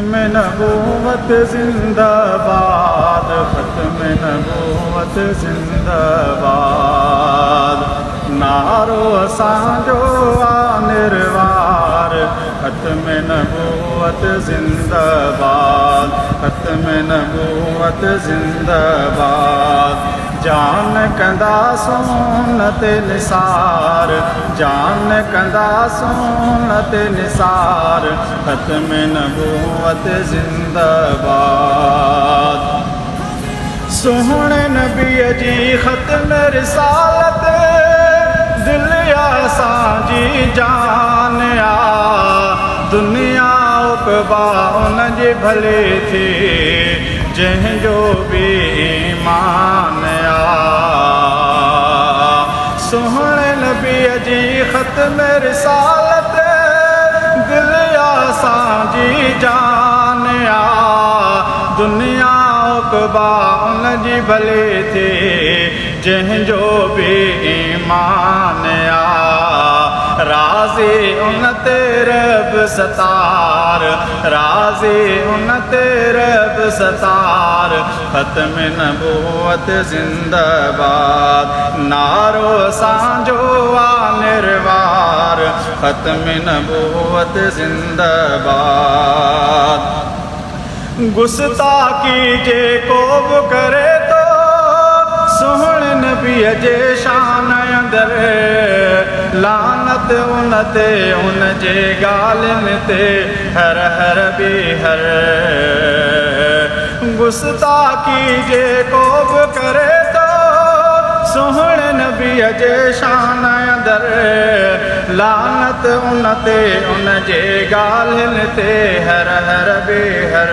खत्म नबूवत जिंदाबाद, खत्म नबूवत जिंदाबाद। नारो असांजो आ निर्वार, खत्म नबूवत जिंदाबाद, खत्म नबूवत जिंदाबाद। जान कंदा सुन्नत निसार, जान कंदा सुन्नत निसार, खत्म नबूवत जिंदाबाद। सोहणे नबीअ जी ख़त्म रिसालत, दिल असांजी जान आ। दुनिया उक़बा उन जे भले थे, जंहिंजो बि ईमान आ। सोहणे नबीअ जी ख़त्म रिसालत, दिल असांजी जान आ। दुनिया उक़बा उन जी भले थे, जंहिंजो बि ईमान आ। राज़ी उन ते रब सतार, राज़ी उन ते रब सतार, ख़त्म नबूवत जिंदाबाद। नारो असांजो आ निर्वार, ख़त्म नबूवत जिंदाबाद। गुस्ताखी जेको बि करे थो, सोहणे नबीअ जे शान अंदर, लानत उन ते उन जे ॻाल्हियुनि ते, हर हर बि हर। गुस्ताखी जेको बि करे थो, सोहणे नबीअ जे शान अंदर, लानत उन ते उन जे ॻाल्हियुनि ते, हर हर बि हर।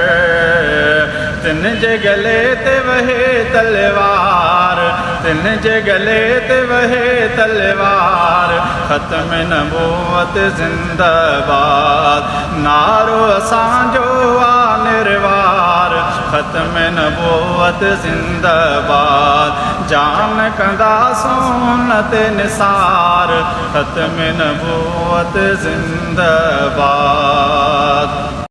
तिन जे गले ते वहे तलवार, तिन जे गले ते वहे तलवार, ख़त्म नबूवत जिंदाबाद। नारो असांजो आ निर्वार, ख़त्म नबूवत जिंदाबाद। जान कंदा सुन्नत निसार, ख़त्म नबूवत जिंदाबाद।